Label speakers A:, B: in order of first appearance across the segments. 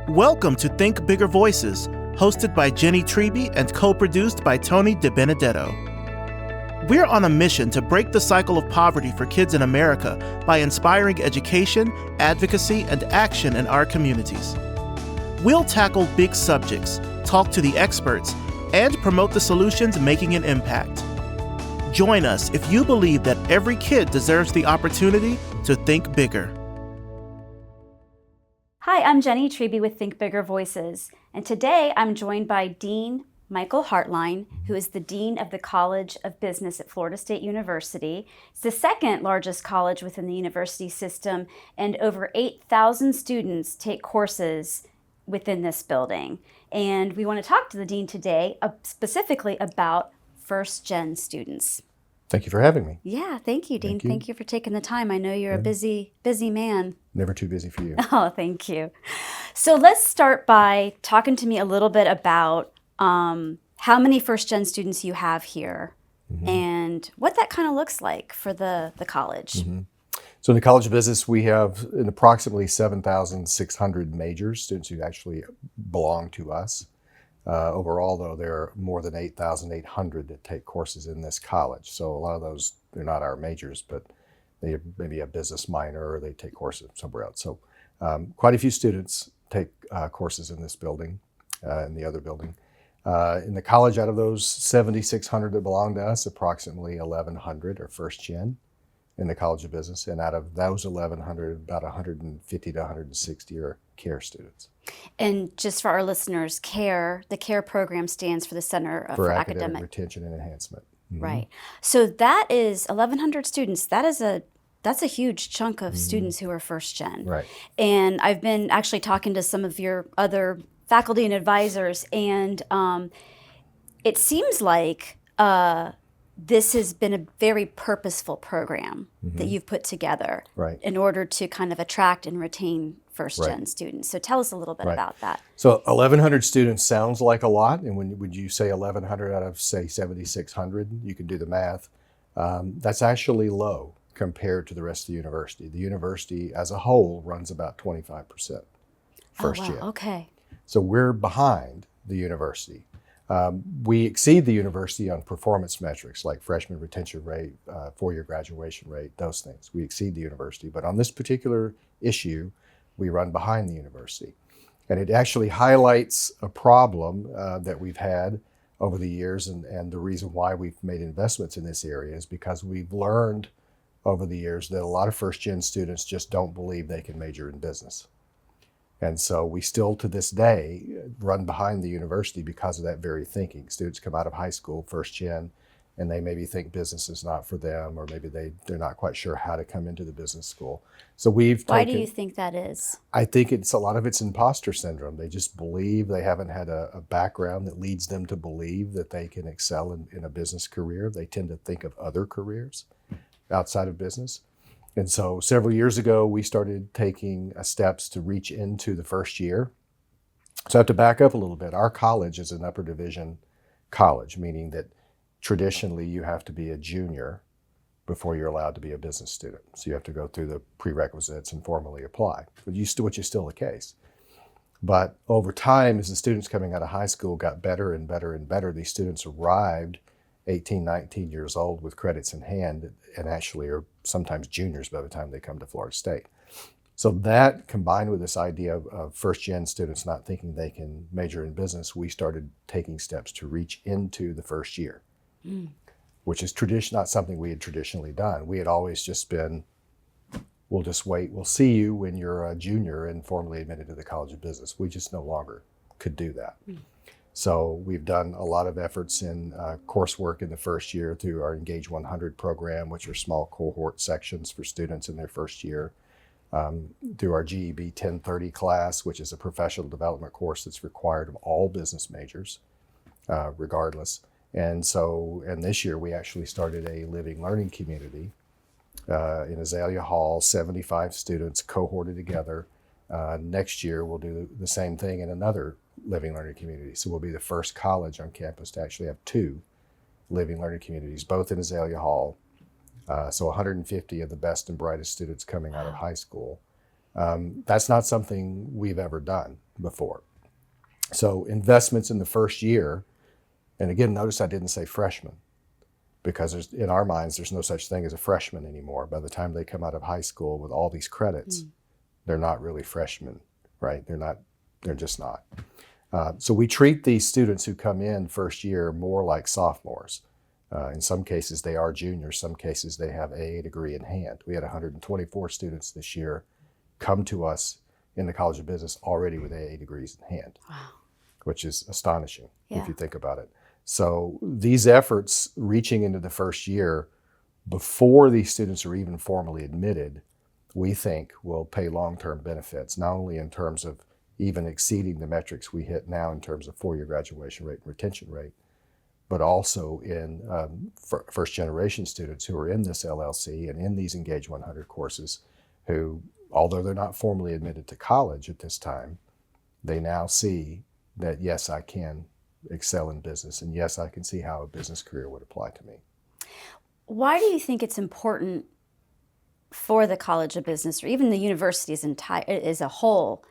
A: Welcome to Think Bigger Voices, hosted by Jennie Treby and co-produced by Tony DiBenedetto. We're on a mission to break the cycle of poverty for kids in America by inspiring education, advocacy, and action in our communities. We'll tackle big subjects, talk to the experts, and promote the solutions making an impact. Join us if you believe that every kid deserves the opportunity to think bigger.
B: Hi, I'm Jennie Treby with Think Bigger Voices, and today I'm joined by Dean Michael Hartline, who is the Dean of the College of Business at Florida State University. It's the second largest college within the university system, and over 8,000 students take courses within this building. And we want to talk to the Dean today specifically about first-gen students.
C: Thank you for having me.
B: Yeah, thank you, Dean. Thank you for taking the time. I know you're a busy man.
C: Never too busy for you.
B: Oh, thank you. So let's start by talking to me a little bit about how many first-gen students you have here and what that kind of looks like for the college.
C: So in the College of Business, we have approximately 7,600 majors, students who actually belong to us. Overall, though, there are more than 8,800 that take courses in this college. So a lot of those, they're not our majors, but they maybe a business minor or they take courses somewhere else. So quite a few students take courses in this building, in the other building. In the college, out of those 7,600 that belong to us, approximately 1,100 are first gen in the College of Business. And out of those 1,100, about 150 to 160 are CARE students.
B: And just for our listeners, CARE, the CARE program stands for the Center
C: for
B: Academic
C: Retention and Enhancement.
B: Right. So that is 1,100 students. That's a huge chunk of students who are first gen.
C: Right.
B: And I've been actually talking to some of your other faculty and advisors, and it seems like this has been a very purposeful program that you've put together in order to kind of attract and retain first-gen students. So tell us a little bit about that.
C: So 1,100 students sounds like a lot, and when you say 1,100 out of, say, 7,600, you can do the math. That's actually low compared to the rest of the university. The university as a whole runs about 25% first-gen.
B: Okay.
C: So we're behind the university. We exceed the university on performance metrics like freshman retention rate, four-year graduation rate, those things. We exceed the university. But on this particular issue, we run behind the university. And it actually highlights a problem that we've had over the years. And the reason why we've made investments in this area is because we've learned over the years that a lot of first-gen students just don't believe they can major in business. And so we still, to this day, run behind the university because of that very thinking. Students come out of high school, first gen, and they maybe think business is not for them, or maybe they're not quite sure how to come into the business school. So
B: Why do you think that is?
C: I think a lot of it's imposter syndrome. They just believe they haven't had a background that leads them to believe that they can excel in a business career. They tend to think of other careers outside of business. And so several years ago, we started taking steps to reach into the first year. So I have to back up a little bit. Our college is an upper division college, meaning that traditionally you have to be a junior before you're allowed to be a business student. So you have to go through the prerequisites and formally apply, which is still the case. But over time, as the students coming out of high school got better and better and better, these students arrived 18, 19 years old with credits in hand and actually are sometimes juniors by the time they come to Florida State. So that combined with this idea of first-gen students not thinking they can major in business, we started taking steps to reach into the first year, which is not something we had traditionally done. We had always just been, we'll just wait, we'll see you when you're a junior and formally admitted to the College of Business. We just no longer could do that. So we've done a lot of efforts in coursework in the first year through our Engage 100 program, which are small cohort sections for students in their first year, through our GEB 1030 class, which is a professional development course that's required of all business majors, regardless. And this year we actually started a living learning community in Azalea Hall, 75 students cohorted together. Next year we'll do the same thing in another living learning community. So we'll be the first college on campus to actually have two living learning communities, both in Azalea Hall. So 150 of the best and brightest students coming out of high school. That's not something we've ever done. before. So investments in the first year, and again, notice I didn't say freshman, because in our minds, there's no such thing as a freshman anymore. By the time they come out of high school with all these credits, they're not really freshmen, right? They're just not. So we treat these students who come in first year more like sophomores. In some cases, they are juniors. Some cases, they have a degree in hand. We had 124 students this year come to us in the College of Business already with AA degrees in hand, which is astonishing if you think about it. So these efforts reaching into the first year before these students are even formally admitted, we think will pay long-term benefits, not only in terms of even exceeding the metrics we hit now in terms of four-year graduation rate and retention rate, but also in first-generation students who are in this LLC and in these Engage 100 courses who, although they're not formally admitted to college at this time, they now see that, yes, I can excel in business, and yes, I can see how a business career would apply to me.
B: Why do you think it's important for the College of Business, or even the university as a whole,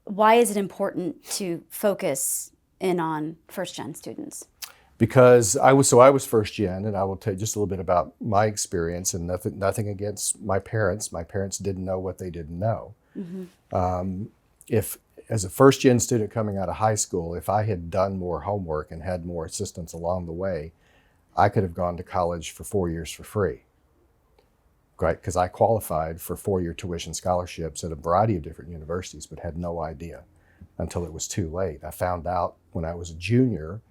B: why is it important to focus in on first-gen students?
C: Because I was first gen, and I will tell you just a little bit about my experience, and nothing against my parents. My parents didn't know what they didn't know. If as a first gen student coming out of high school, if I had done more homework and had more assistance along the way, I could have gone to college for 4 years for free, right? Because I qualified for 4-year tuition scholarships at a variety of different universities, but had no idea until it was too late. I found out when I was a junior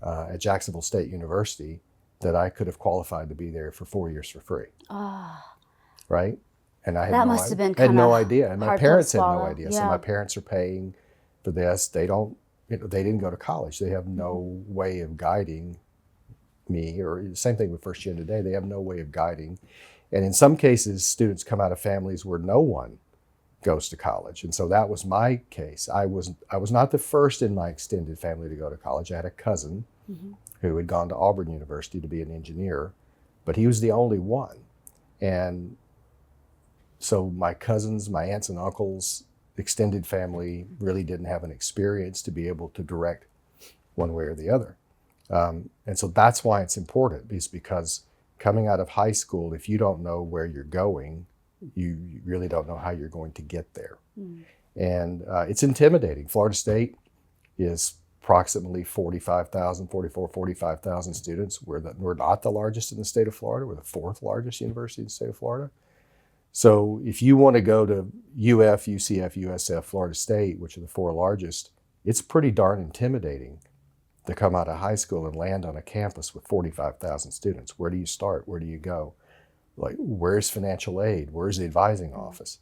C: at Jacksonville State University that I could have qualified to be there for 4 years for free. Right? And I had no idea. And my parents had no idea. So my parents are paying for this. They didn't go to college. They have no way of guiding me, or the same thing with first gen today. They have no way of guiding. And in some cases, students come out of families where no one goes to college. And so that was my case. I was not the first in my extended family to go to college. I had a cousin who had gone to Auburn University to be an engineer, but he was the only one. And so my cousins, my aunts and uncles, extended family really didn't have an experience to be able to direct one way or the other. And so that's why it's important, is because coming out of high school, if you don't know where you're going, you really don't know how you're going to get there. And it's intimidating. Florida State is approximately 45,000 students. We're not the largest in the state of Florida. We're the fourth largest university in the state of Florida. So if you want to go to UF, UCF, USF, Florida State, which are the four largest, it's pretty darn intimidating to come out of high school and land on a campus with 45,000 students. Where do you start? Where do you go? Like, where's financial aid? Where's the advising office?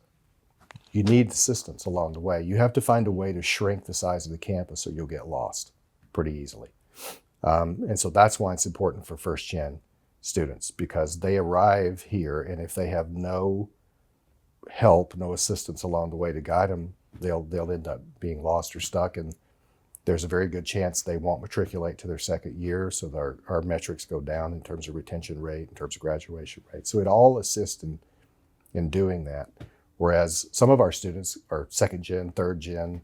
C: You need assistance along the way. You have to find a way to shrink the size of the campus or you'll get lost pretty easily. And so that's why it's important for first gen students, because they arrive here, and if they have no help, no assistance along the way to guide them, they'll end up being lost or stuck, and there's a very good chance they won't matriculate to their second year, so our metrics go down in terms of retention rate, in terms of graduation rate. So it all assists in doing that. Whereas some of our students are second gen, third gen,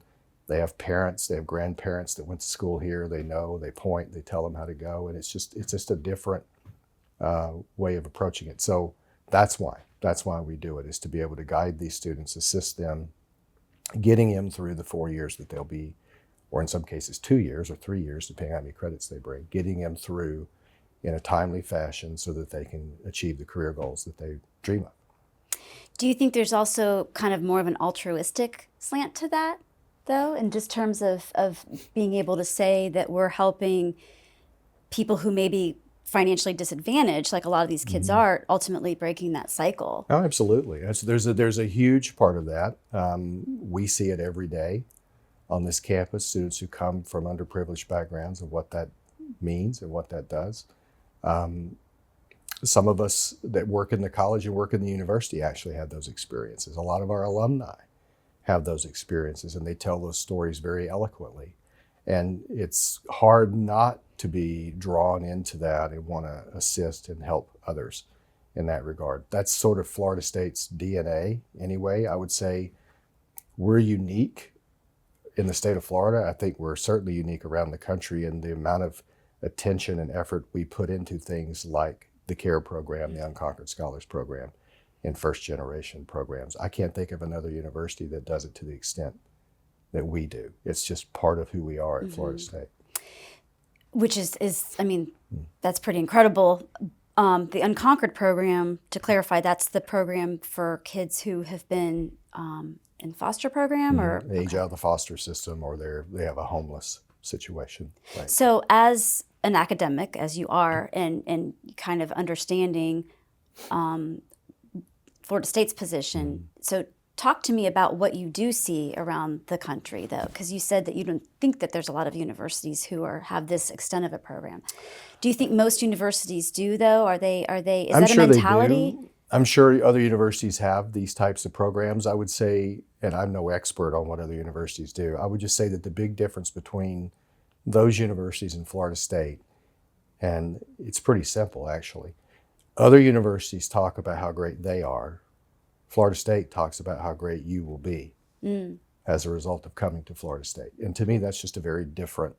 C: they have parents, they have grandparents that went to school here, they know, they point, they tell them how to go, and it's just a different way of approaching it. So that's why we do it, is to be able to guide these students, assist them, getting them through the 4 years that they'll be, or in some cases 2 years or 3 years, depending on how many credits they bring, getting them through in a timely fashion so that they can achieve the career goals that they dream of.
B: Do you think there's also kind of more of an altruistic slant to that, though, in just terms of being able to say that we're helping people who may be financially disadvantaged, like a lot of these kids are, ultimately breaking that cycle?
C: Oh, absolutely. There's a huge part of that. We see it every day on this campus, students who come from underprivileged backgrounds, and what that means and what that does. Some of us that work in the college and work in the university actually have those experiences. A lot of our alumni have those experiences, and they tell those stories very eloquently. And it's hard not to be drawn into that and want to assist and help others in that regard. That's sort of Florida State's DNA anyway. I would say we're unique in the state of Florida, I think we're certainly unique around the country in the amount of attention and effort we put into things like the CARE program, the Unconquered Scholars program, and first generation programs. I can't think of another university that does it to the extent that we do. It's just part of who we are at Florida State.
B: Which is I mean, that's pretty incredible. The Unconquered program, to clarify, that's the program for kids who have been in foster program or
C: They age out of the foster system, or they have a homeless situation. Right.
B: So as an academic, as you are, and kind of understanding Florida State's position, so talk to me about what you do see around the country, though, because you said that you don't think that there's a lot of universities who have this extent of a program. Do you think most universities do, though? Is that a mentality?
C: They do. I'm sure other universities have these types of programs. I would say, and I'm no expert on what other universities do, I would just say that the big difference between those universities and Florida State, and it's pretty simple, actually. Other universities talk about how great they are. Florida State talks about how great you will be as a result of coming to Florida State. And to me, that's just a very different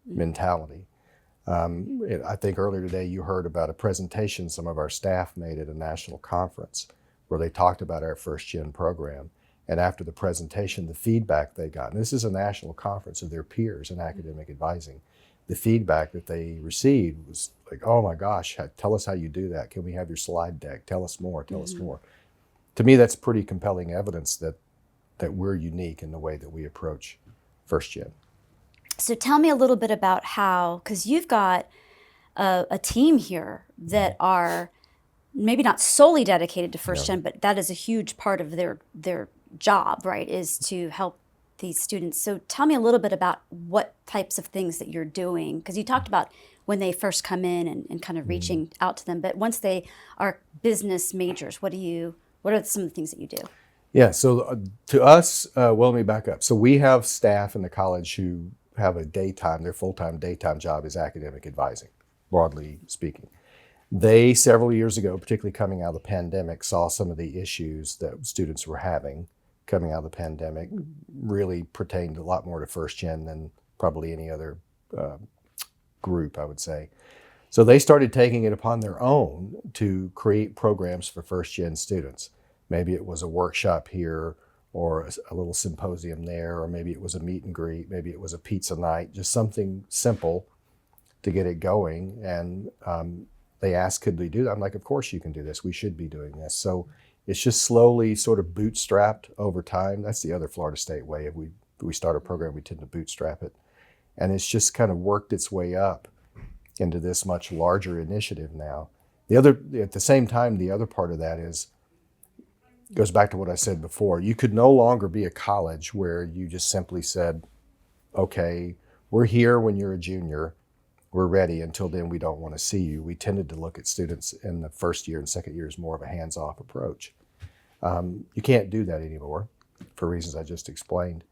C: mentality. I think earlier today you heard about a presentation some of our staff made at a national conference where they talked about our first gen program. And after the presentation, the feedback they got, and this is a national conference of their peers in academic advising, the feedback that they received was like, oh my gosh, tell us how you do that. Can we have your slide deck? Tell us more, tell us more. To me, that's pretty compelling evidence that we're unique in the way that we approach first gen.
B: So tell me a little bit about how, because you've got a team here that are maybe not solely dedicated to first gen, but that is a huge part of their job, right, is to help these students. So tell me a little bit about what types of things that you're doing, because you talked about when they first come in and kind of reaching out to them, but once they are business majors, what are some of the things that you do?
C: Yeah, so to us, let me back up. So we have staff in the college who have their full-time daytime job is academic advising, broadly speaking. They, several years ago, particularly coming out of the pandemic, saw some of the issues that students were having coming out of the pandemic, really pertained a lot more to first gen than probably any other group, I would say. So they started taking it upon their own to create programs for first gen students. Maybe it was a workshop here or a little symposium there, or maybe it was a meet and greet, maybe it was a pizza night, just something simple to get it going. And they asked, could we do that? I'm like, of course you can do this. We should be doing this. So it's just slowly sort of bootstrapped over time. That's the other Florida State way. If we start a program, we tend to bootstrap it. And it's just kind of worked its way up into this much larger initiative now. At the same time, the other part of that goes back to what I said before. You could no longer be a college where you just simply said, okay, we're here when you're a junior, we're ready. Until then, we don't want to see you. We tended to look at students in the first year and second year as more of a hands-off approach. You can't do that anymore for reasons I just explained.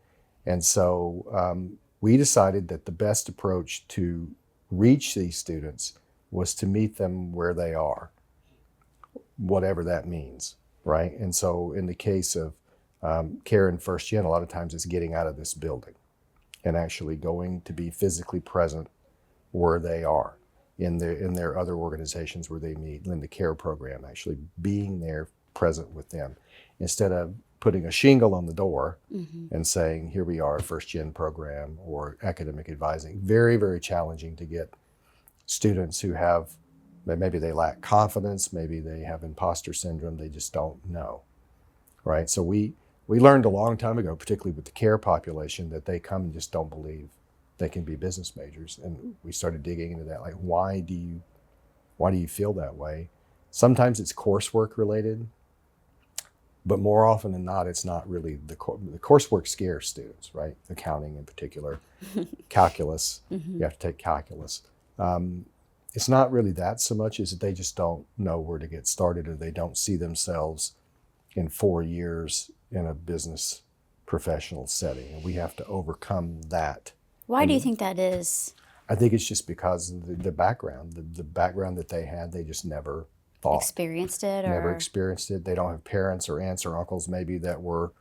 C: And so we decided that the best approach to reach these students was to meet them where they are, whatever that means, right? And so in the case of CARE and First Gen, a lot of times it's getting out of this building and actually going to be physically present where they are in their other organizations where they meet, in the CARE program, actually being there present with them instead of putting a shingle on the door and saying, here we are, First Gen program or academic advising. Very, very challenging to get students who have, maybe they lack confidence, maybe they have imposter syndrome, they just don't know, right? So we learned a long time ago, particularly with the CARE population, that they come and just don't believe they can be business majors. And we started digging into that, like, why do you feel that way? Sometimes it's coursework related, but more often than not, it's not really the coursework scares students, right? Accounting in particular, calculus, you have to take calculus. It's not really that so much as that they just don't know where to get started, or they don't see themselves in 4 years in a business professional setting. And we have to overcome that.
B: Why do you think that is?
C: I think it's just because of the background, the background that they had, they just never thought.
B: Experienced it?
C: Never experienced it. They don't have parents or aunts or uncles maybe that were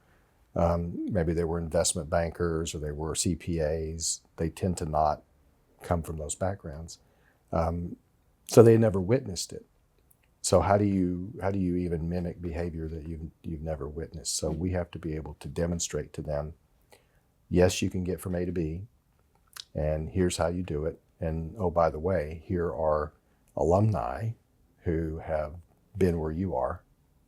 C: Maybe they were investment bankers or they were CPAs. They tend to not come from those backgrounds. So they never witnessed it. So how do you even mimic behavior that you've never witnessed? So we have to be able to demonstrate to them, yes, you can get from A to B, and here's how you do it. And oh, by the way, here are alumni who have been where you are.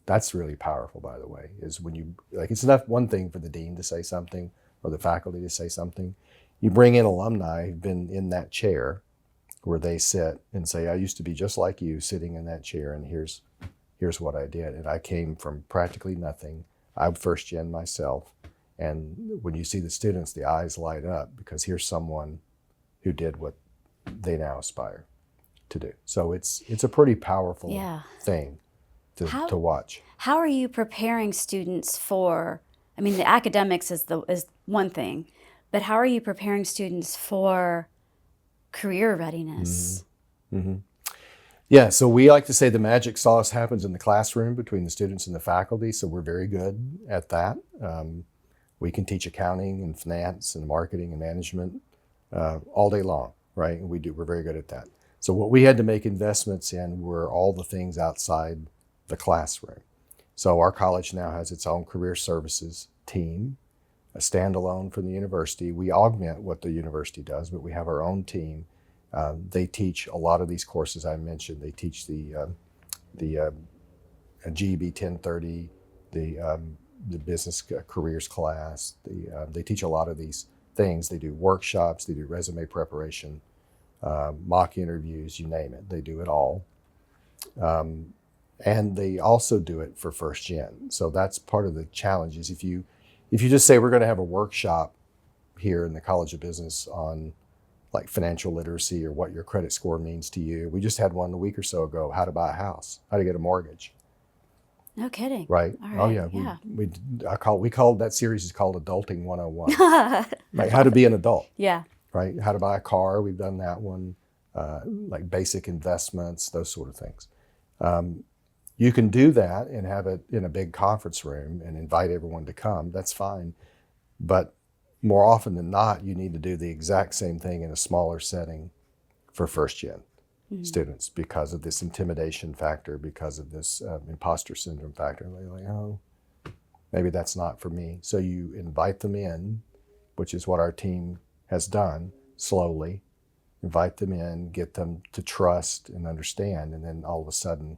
C: That's really powerful, by the way, is when you, like, it's enough one thing for the dean to say something or the faculty to say something. You bring in alumni who've been in that chair where they sit and say, I used to be just like you sitting in that chair, and here's what I did. And I came from practically nothing. I'm first gen myself. And when you see the students, the eyes light up because here's someone who did what they now aspire to do. So it's a pretty powerful thing to watch.
B: How are you preparing students for, I mean, the academics is one thing, but how are you preparing students for career readiness?
C: Mm-hmm. Yeah, so we like to say the magic sauce happens in the classroom between the students and the faculty, so we're very good at that. We can teach accounting and finance and marketing and management all day long, right? And we're very good at that. So what we had to make investments in were all the things outside the classroom. So our college now has its own career services team, a standalone from the university. We augment what the university does, but we have our own team. They teach a lot of these courses I mentioned. They teach the GEB 1030, the business careers class. They teach a lot of these things. They do workshops, they do resume preparation, mock interviews, you name it. They do it all. And they also do it for first gen. So that's part of the challenge is if you just say we're going to have a workshop here in the College of Business on like financial literacy or what your credit score means to you. We just had one a week or so ago, how to buy a house, how to get a mortgage.
B: No kidding.
C: Right.
B: All right.
C: Oh yeah. We called that series is called Adulting 101. Like how to be an adult.
B: Yeah.
C: Right. How to buy a car. We've done that one. Like basic investments, those sort of things. You can do that and have it in a big conference room and invite everyone to come. That's fine. But more often than not, you need to do the exact same thing in a smaller setting for first gen students because of this intimidation factor, because of this imposter syndrome factor. And they're like, oh, maybe that's not for me. So you invite them in, which is what our team has done slowly. Invite them in, get them to trust and understand, and then all of a sudden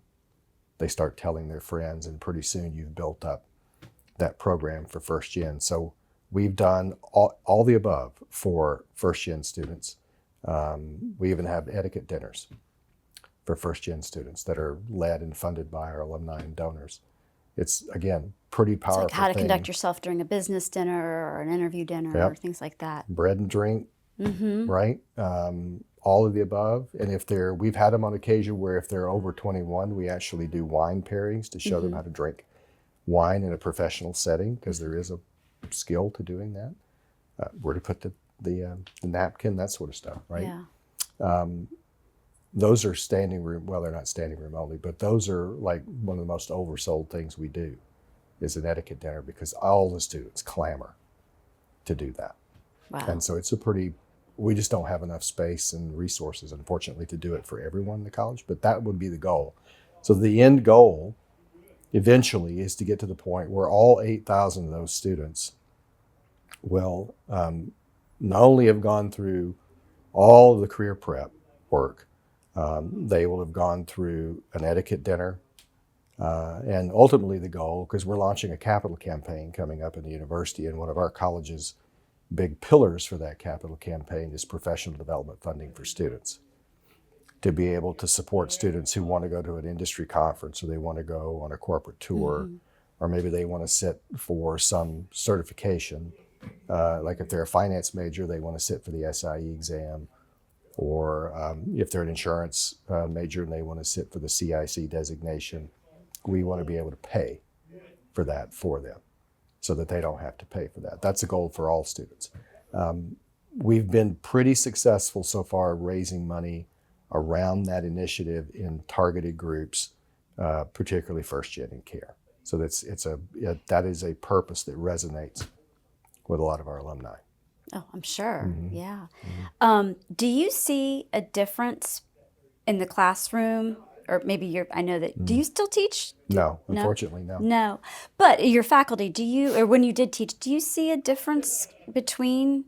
C: they start telling their friends, and pretty soon you've built up that program for first gen. So we've done all the above for first gen students. We even have etiquette dinners for first gen students that are led and funded by our alumni and donors. It's, again, pretty powerful.
B: It's like how to conduct yourself during a business dinner or an interview dinner or things like that.
C: Bread and drink, right? All of the above. And we've had them on occasion where if they're over 21, we actually do wine pairings to show them how to drink wine in a professional setting, because there is a skill to doing that. Where to put the napkin, that sort of stuff, right?
B: Yeah.
C: Those are standing room, well, they're not standing room only, but those are like one of the most oversold things we do is an etiquette dinner, because all the students clamor to do that.
B: Wow.
C: And so we just don't have enough space and resources, unfortunately, to do it for everyone in the college, but that would be the goal. So the end goal eventually is to get to the point where all 8,000 of those students will not only have gone through all of the career prep work, they will have gone through an etiquette dinner, and ultimately the goal, because we're launching a capital campaign coming up in the university, and one of our college's big pillars for that capital campaign is professional development funding for students, to be able to support students who want to go to an industry conference, or they want to go on a corporate tour, or maybe they want to sit for some certification. Like if they're a finance major, they want to sit for the SIE exam, or if they're an insurance major and they want to sit for the CIC designation. We want to be able to pay for that for them, so that they don't have to pay for that. That's a goal for all students. We've been pretty successful so far raising money around that initiative in targeted groups, particularly first gen and care. So that is a purpose that resonates with a lot of our alumni.
B: Oh, I'm sure.
C: Mm-hmm.
B: Yeah.
C: Mm-hmm.
B: Do you see a difference in the classroom, or maybe I know that, do you still teach?
C: No, unfortunately, no.
B: No. But your faculty, or when you did teach, do you see a difference between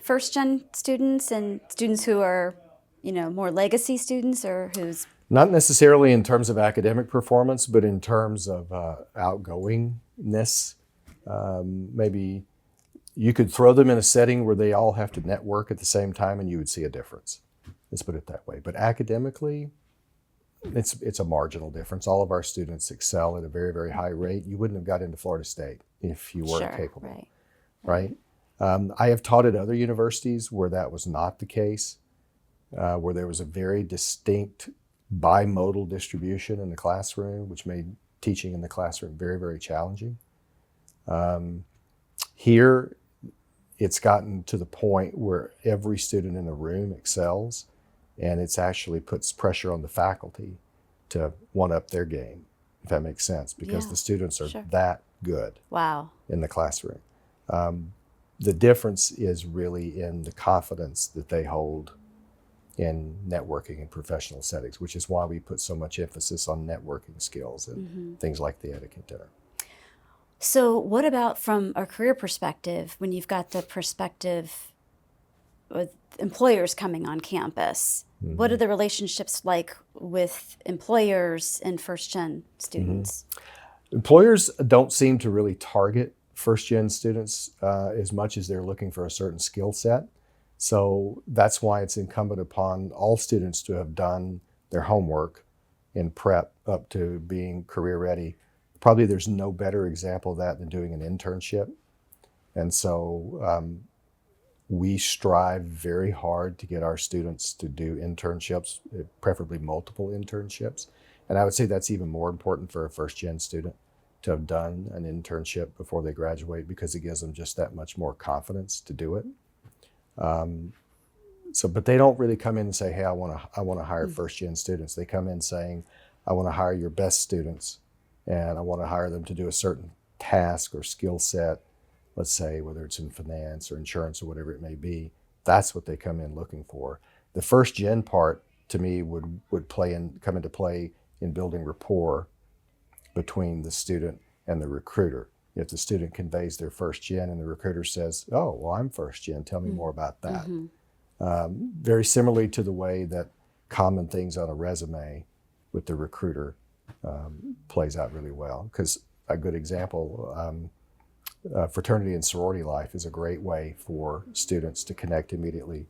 B: first-gen students and students who are, more legacy students, or who's...
C: Not necessarily in terms of academic performance, but in terms of outgoingness. Maybe you could throw them in a setting where they all have to network at the same time and you would see a difference. Let's put it that way. But academically, it's a marginal difference. All of our students excel at a very, very high rate. You wouldn't have got into Florida State if you weren't capable, right? I have taught at other universities where that was not the case, where there was a very distinct bimodal distribution in the classroom, which made teaching in the classroom very, very challenging. Here, it's gotten to the point where every student in the room excels, and it's actually puts pressure on the faculty to one-up their game, if that makes sense, because the students are that good in the classroom. The difference is really in the confidence that they hold in networking and professional settings, which is why we put so much emphasis on networking skills and things like the etiquette dinner.
B: So what about from a career perspective, when you've got the perspective with employers coming on campus? What are the relationships like with employers and first-gen students?
C: Employers don't seem to really target first-gen students as much as they're looking for a certain skill set. So that's why it's incumbent upon all students to have done their homework in prep up to being career ready. Probably there's no better example of that than doing an internship. And so we strive very hard to get our students to do internships, preferably multiple internships. And I would say that's even more important for a first-gen student to have done an internship before they graduate, because it gives them just that much more confidence to do it. But they don't really come in and say, hey, I want to hire first-gen students. They come in saying, I want to hire your best students, and I want to hire them to do a certain task or skill set, let's say, whether it's in finance or insurance or whatever it may be. That's what they come in looking for. The first-gen part, to me, would come into play in building rapport between the student and the recruiter. If the student conveys their first gen and the recruiter says, oh, well, I'm first gen, tell me more about that. Very similarly to the way that common things on a resume with the recruiter plays out really well. Because a good example, fraternity and sorority life is a great way for students to connect immediately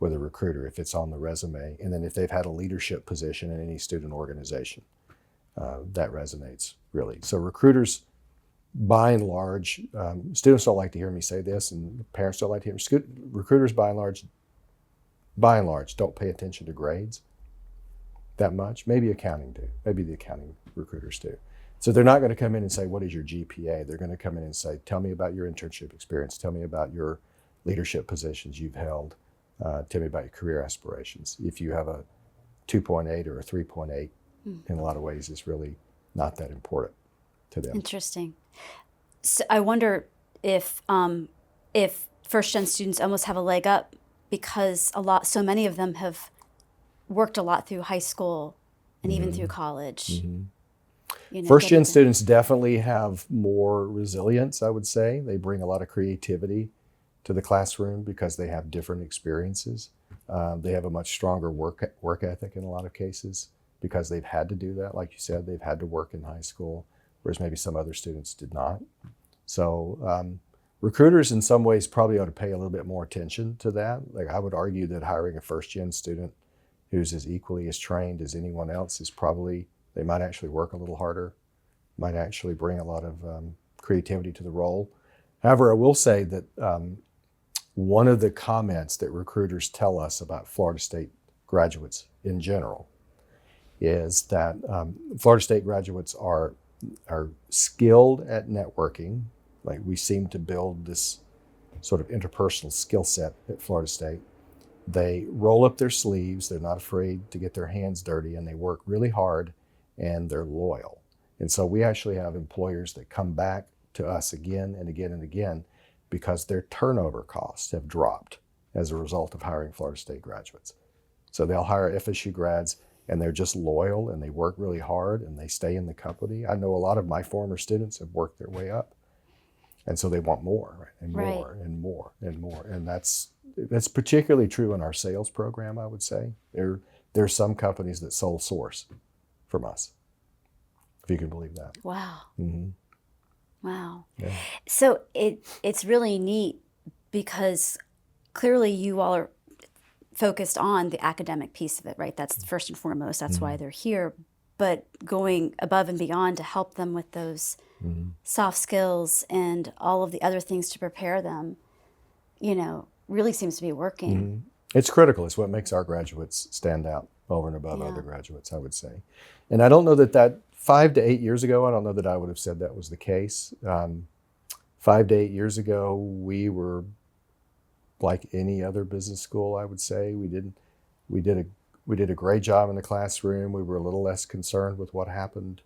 C: with a recruiter if it's on the resume. And then if they've had a leadership position in any student organization, that resonates really. So recruiters, by and large, students don't like to hear me say this, and parents don't like to hear me. Recruiters, by and large, don't pay attention to grades that much. Maybe accounting do. Maybe the accounting recruiters do. So they're not going to come in and say, what is your GPA? They're going to come in and say, tell me about your internship experience. Tell me about your leadership positions you've held. Tell me about your career aspirations. If you have a 2.8 or a 3.8, in a lot of ways, it's really not that important to them.
B: Interesting. So I wonder if first-gen students almost have a leg up because so many of them have worked a lot through high school and even through college.
C: First-gen students definitely have more resilience, I would say. They bring a lot of creativity to the classroom because they have different experiences. They have a much stronger work ethic in a lot of cases because they've had to do that. Like you said, they've had to work in high school, whereas maybe some other students did not. So recruiters in some ways probably ought to pay a little bit more attention to that. Like I would argue that hiring a first-gen student who's as equally as trained as anyone else is probably, they might actually work a little harder, might actually bring a lot of creativity to the role. However, I will say that one of the comments that recruiters tell us about Florida State graduates in general is that Florida State graduates are skilled at networking. Like we seem to build this sort of interpersonal skill set at Florida State. They roll up their sleeves, they're not afraid to get their hands dirty, and they work really hard, and they're loyal. And so we actually have employers that come back to us again and again and again because their turnover costs have dropped as a result of hiring Florida State graduates. So they'll hire FSU grads and they're just loyal and they work really hard and they stay in the company. I know a lot of my former students have worked their way up. And so they want more, right? And
B: Right.
C: more and more and more. And that's particularly true in our sales program, I would say. There are some companies that sole source from us, if you can believe that.
B: Wow.
C: Mm-hmm.
B: Wow.
C: Yeah.
B: So it's really neat because clearly you all are focused on the academic piece of it, right? That's first and foremost. That's why they're here. But going above and beyond to help them with those soft skills and all of the other things to prepare them, really seems to be working.
C: It's critical. It's what makes our graduates stand out over and above
B: Yeah.
C: other graduates, I would say. And I don't know that 5 to 8 years ago, I don't know that I would have said that was the case. 5 to 8 years ago, we were like any other business school, I would say. We did a great job in the classroom. We were a little less concerned with what happened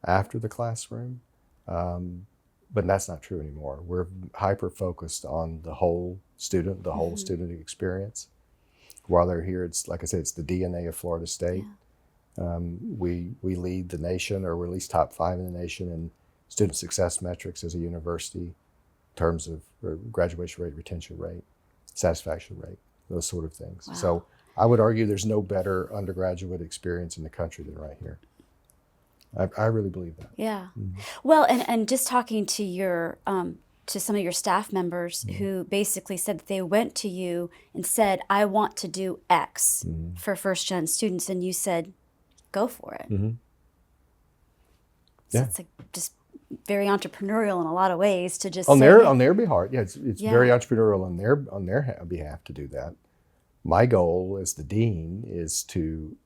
C: after the classroom. But that's not true anymore. We're hyper focused on the whole student, the whole student experience. While they're here, it's like I said, it's the DNA of Florida State.
B: Yeah.
C: We lead the nation, or we're at least top 5 in the nation in student success metrics as a university in terms of graduation rate, retention rate, satisfaction rate, those sort of things.
B: Wow.
C: So I would argue there's no better undergraduate experience in the country than right here. I really believe that.
B: Yeah. Well, and just talking to your to some of your staff members who basically said that they went to you and said, I want to do X for first gen students, and you said, go for it. So
C: Yeah.
B: it's like just very entrepreneurial in a lot of ways to just
C: On
B: say,
C: their behalf. Yeah, it's
B: Yeah.
C: very entrepreneurial on their behalf to do that. My goal as the dean is to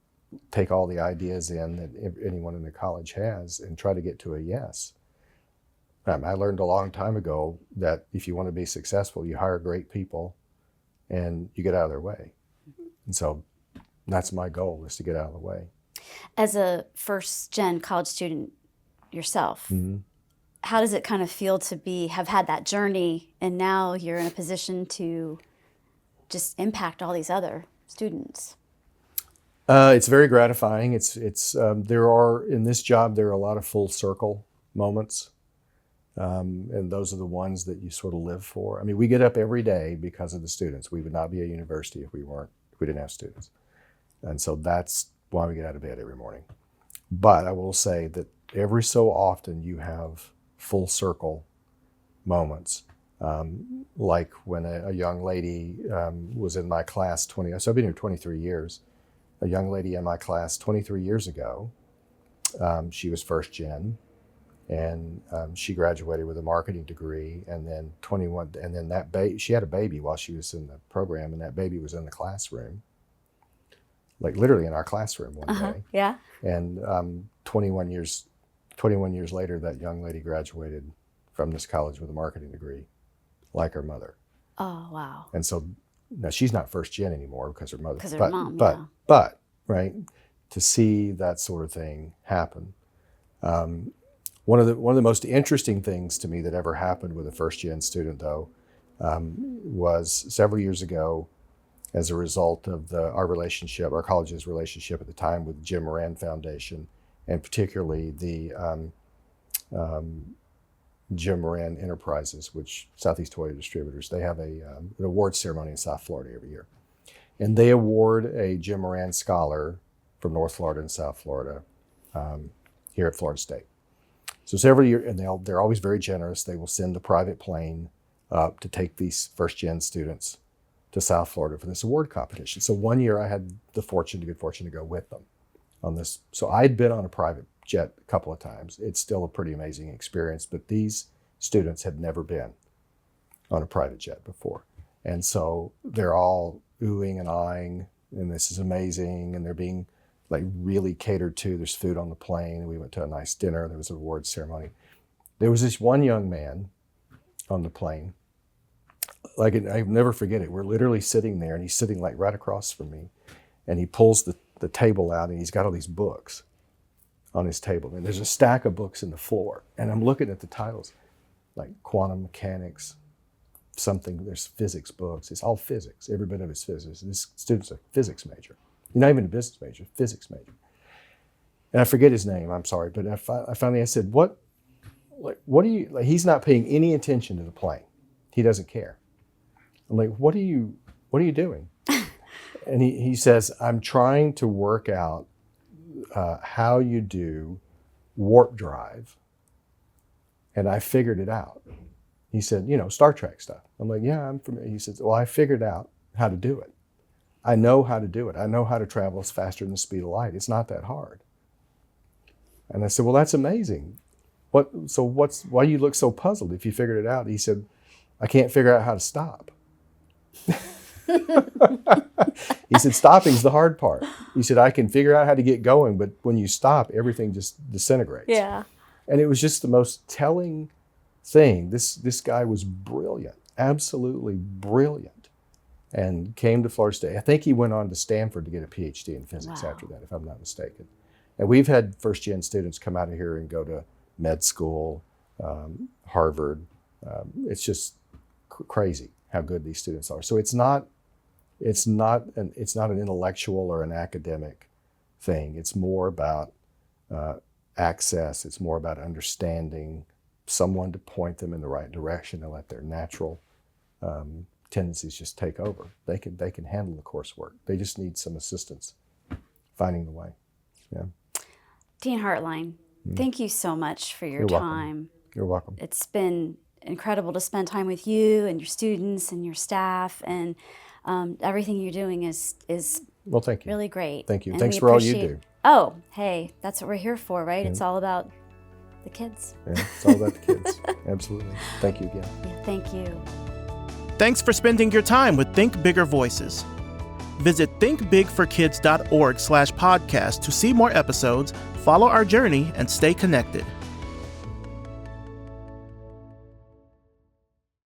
C: take all the ideas in that anyone in the college has and try to get to a yes. I learned a long time ago that if you want to be successful, you hire great people and you get out of their way. And so that's my goal, is to get out of the way.
B: as a first gen college student yourself, how does it kind of feel to have had that journey and now you're in a position to just impact all these other students?
C: It's very gratifying. There are, in this job, there are a lot of full circle moments. And those are the ones that you sort of live for. I mean, we get up every day because of the students. We would not be a university if we didn't have students. And so that's why we get out of bed every morning. But I will say that every so often you have full circle moments. Like when a young lady was in my class so I've been here 23 years. A young lady in my class 23 years ago, she was first gen, and she graduated with a marketing degree, and then she had a baby while she was in the program, and that baby was in the classroom, like literally in our classroom one day.
B: Yeah.
C: And 21 years later, that young lady graduated from this college with a marketing degree, like her mother.
B: Oh, wow.
C: And so now she's not first gen anymore because her mother.
B: Because of her mom, yeah.
C: But right, to see that sort of thing happen. One of the most interesting things to me that ever happened with a first gen student, though, was several years ago, as a result of our college's relationship at the time with the Jim Moran Foundation, and particularly the Jim Moran Enterprises, which Southeast Toyota Distributors. They have an award ceremony in South Florida every year. And they award a Jim Moran Scholar from North Florida and South Florida here at Florida State. So several years, and they're always very generous. They will send a private plane up to take these first-gen students to South Florida for this award competition. So one year I had the good fortune to go with them on this. So I'd been on a private jet a couple of times. It's still a pretty amazing experience, but these students had never been on a private jet before. And so they're all oohing and eyeing, and this is amazing, and they're being like really catered to. There's food on the plane, and we went to a nice dinner. There was an award ceremony. There was this one young man on the plane. Like, I'll never forget it. We're literally sitting there, and he's sitting like right across from me, and he pulls the table out, and he's got all these books on his table, and there's a stack of books in the floor, and I'm looking at the titles, like quantum mechanics, something, there's physics books, it's all physics, every bit of it's physics. This student's a physics major. You're not even a business major, physics major. And I forget his name, I'm sorry, but I finally said, what do you, like, he's not paying any attention to the plane. He doesn't care. I'm like, what are you doing? And he says, I'm trying to work out how you do warp drive, and I figured it out. He said, Star Trek stuff. I'm like, yeah, I'm familiar. He says, well, I figured out how to do it. I know how to do it. I know how to travel faster than the speed of light. It's not that hard. And I said, well, that's amazing. Why do you look so puzzled if you figured it out? He said, I can't figure out how to stop. He said, stopping's the hard part. He said, I can figure out how to get going, but when you stop, everything just disintegrates.
B: Yeah.
C: And it was just the most telling thing. This guy was brilliant, absolutely brilliant, and came to Florida State. I think he went on to Stanford to get a PhD in physics after that, if I'm not mistaken. And we've had first-gen students come out of here and go to med school, Harvard. It's just crazy how good these students are. So it's not an intellectual or an academic thing. It's more about access. It's more about understanding, someone to point them in the right direction and let their natural tendencies just take over. They can handle the coursework. They just need some assistance finding the way. Yeah.
B: Dean Hartline, thank you so much for your
C: You're
B: time.
C: Welcome. You're welcome.
B: It's been incredible to spend time with you and your students and your staff, and everything you're doing is
C: well, thank you.
B: Really great.
C: Thank you.
B: And
C: Thanks
B: we
C: for all you
B: appreciate-
C: do.
B: Oh, hey, that's what we're here for, right?
C: Yeah.
B: It's all about the kids.
C: Yeah, it's all about the kids. Absolutely. Thank you again.
B: Yeah, thank you.
A: Thanks for spending your time with Think Bigger Voices. Visit thinkbigforkids.org/podcast to see more episodes, follow our journey, and stay connected.